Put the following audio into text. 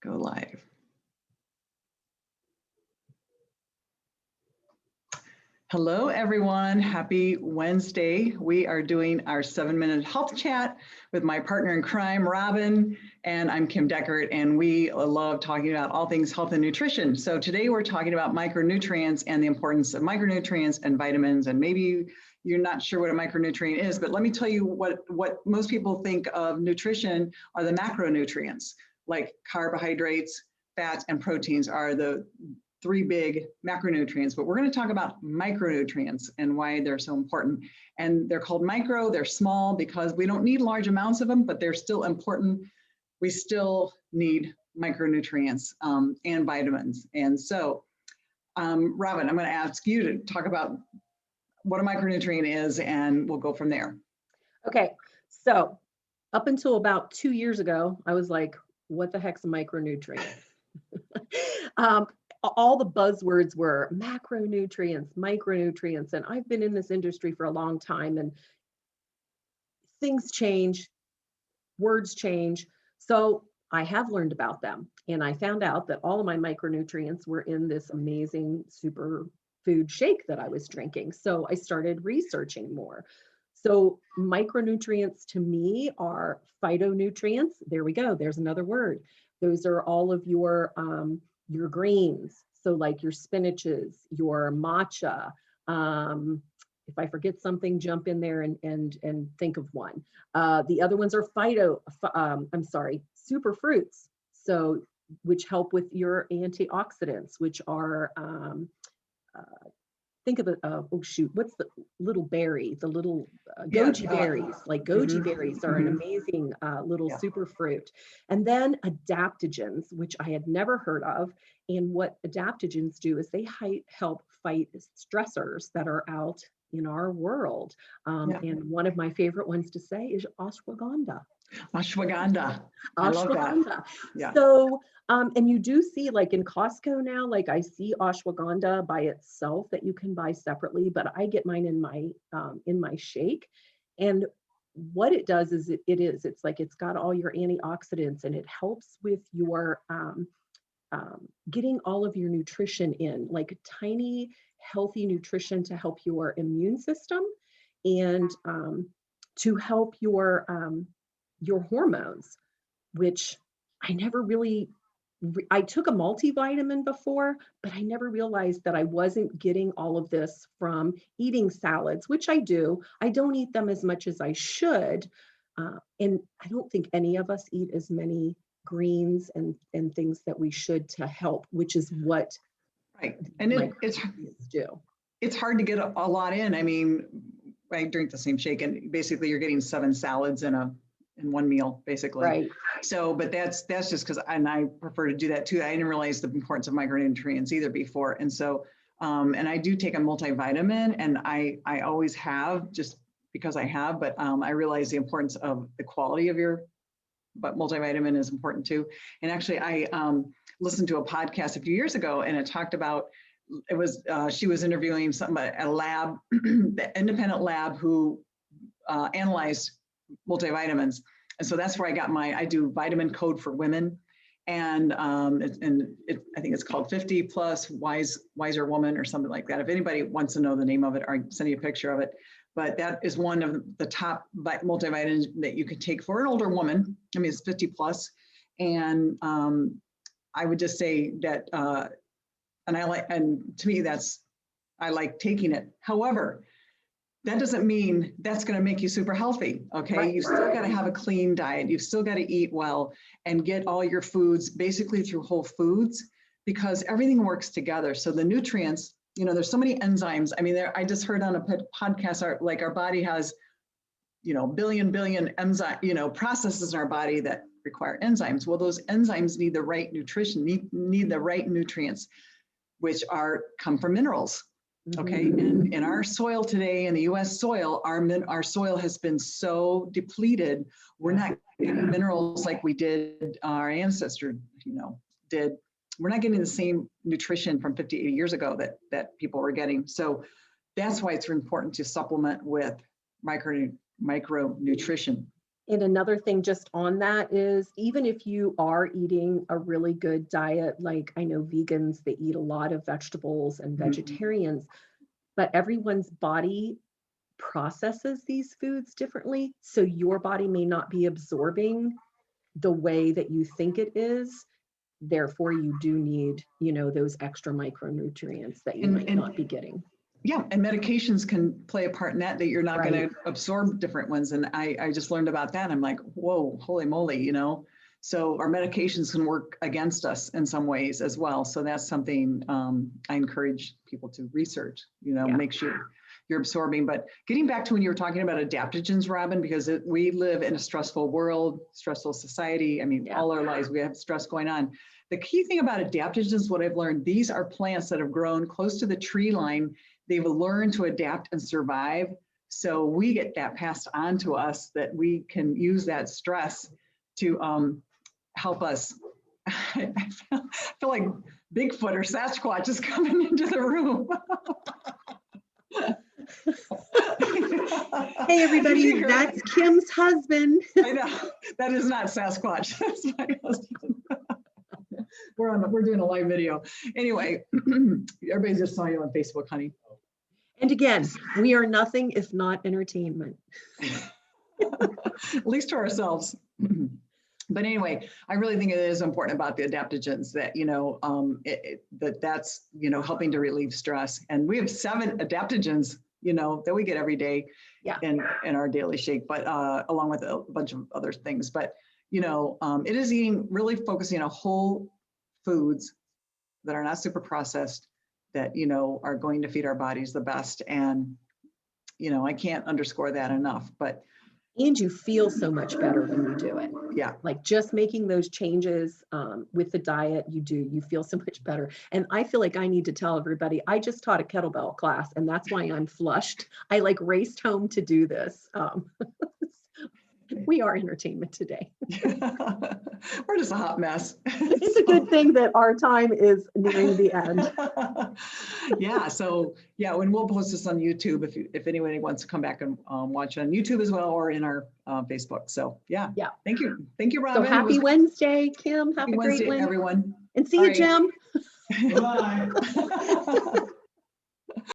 Go live. Hello, everyone. Happy Wednesday. We are doing our 7-minute health chat with my partner in crime, Robin, and I'm Kim Deckert, and we love talking about all things health and nutrition. So today we're talking about micronutrients and the importance of micronutrients and vitamins, and maybe you're not sure what a micronutrient is, but let me tell you what most people think of nutrition are the macronutrients, like carbohydrates, fats, and proteins are the 3 big macronutrients, but we're going to talk about micronutrients and why they're so important. And they're called micro, they're small because we don't need large amounts of them, but they're still important. We still need micronutrients and vitamins. And so, Robin, I'm going to ask you to talk about what a micronutrient is, and we'll go from there. Okay, so up until about 2 years ago, I was like, what the heck's a micronutrient? All the buzzwords were macronutrients, micronutrients, and I've been in this industry for a long time, and things change, words change. So I have learned about them, and I found out that all of my micronutrients were in this amazing superfood shake that I was drinking. So I started researching more. So micronutrients to me are phytonutrients. There we go. There's another word. Those are all of your greens. So like your spinaches, your matcha. If I forget something, jump in there and think of one. The other ones are super fruits. So which help with your antioxidants, which are, think of it, oh shoot, what's the little berry, the little goji berries, like goji berries are an amazing little super fruit. And then adaptogens, which I had never heard of. And what adaptogens do is they help fight stressors that are out in our world. And one of my favorite ones to say is ashwagandha. Ashwagandha. I love that. Yeah. So, and you do see like in Costco now, like I see ashwagandha by itself that you can buy separately, but I get mine in my shake. And what it does is it's like, it's got all your antioxidants and it helps with your, getting all of your nutrition in, like tiny, healthy nutrition to help your immune system and to help your hormones, which I never really, I took a multivitamin before, but I never realized that I wasn't getting all of this from eating salads, which I do. I don't eat them as much as I should. And I don't think any of us eat as many greens and things that we should to help, which is what and it's hard to get a lot in. I mean, I drink the same shake and basically you're getting 7 salads in one meal, basically. Right. So, but that's just because, and I prefer to do that too. I didn't realize the importance of micronutrients either before. And so, and I do take a multivitamin, and I always have, just because I have, but I realize the importance of the quality of but multivitamin is important too. And actually I listened to a podcast a few years ago, and it talked about, she was interviewing somebody at a lab, the independent lab who analyzed multivitamins. And so that's where I got I do vitamin code for women. And I think it's called 50 plus wiser woman or something like that. If anybody wants to know the name of it, I'll send you a picture of it. But that is one of the top multivitamins that you can take for an older woman. I mean, it's 50 plus. And I would just say that, and to me, I like taking it. However, that doesn't mean that's going to make you super healthy. Okay. Right. You've still got to have a clean diet. You've still got to eat well and get all your foods basically through whole foods, because everything works together. So the nutrients, there's so many enzymes. I mean, I just heard on a podcast, our body has, billion enzyme, processes in our body that require enzymes. Well, those enzymes need the right nutrition, need the right nutrients, which come from minerals. Okay, and in our soil today, in the U.S. soil, our soil has been so depleted. We're not getting minerals like we did, our ancestors, did. We're not getting the same nutrition from 50, 80 years ago that people were getting. So that's why it's important to supplement with micronutrition. And another thing just on that is, even if you are eating a really good diet, like I know vegans, they eat a lot of vegetables, and vegetarians, but everyone's body processes these foods differently. So your body may not be absorbing the way that you think it is. Therefore, you do need, those extra micronutrients that you might not be getting. Yeah, and medications can play a part in that you're not going to absorb different ones. And I just learned about that. I'm like, whoa, holy moly, So our medications can work against us in some ways as well. So that's something I encourage people to research, make sure you're absorbing. But getting back to when you were talking about adaptogens, Robin, because we live in a stressful world, stressful society. I mean, all our lives we have stress going on. The key thing about adaptogens, what I've learned, these are plants that have grown close to the tree line. They've learned to adapt and survive. So we get that passed on to us, that we can use that stress to help us. I feel like Bigfoot or Sasquatch is coming into the room. Hey, everybody, that's Kim's husband. I know, that is not Sasquatch. That's my husband. We're doing a live video. Anyway, everybody just saw you on Facebook, honey. And again, we are nothing if not entertainment. At least to ourselves. But anyway, I really think it is important about the adaptogens that, that's, helping to relieve stress. And we have 7 adaptogens, that we get every day in our daily shake, but along with a bunch of other things. But, it is really focusing on whole foods that are not super processed, that, are going to feed our bodies the best. And, I can't underscore that enough, but. And you feel so much better when you do it. Yeah. Like just making those changes with the diet, you feel so much better. And I feel like I need to tell everybody, I just taught a kettlebell class, and that's why I'm flushed. I raced home to do this. We are entertainment today. We're just a hot mess. It's a good thing that our time is nearing the end. Yeah. So when we'll post this on YouTube, if anybody wants to come back and watch on YouTube as well, or in our Facebook. So yeah. Thank you, Robin. So happy Wednesday, Kim. Have a great Wednesday, everyone. And see you, Jim. Bye.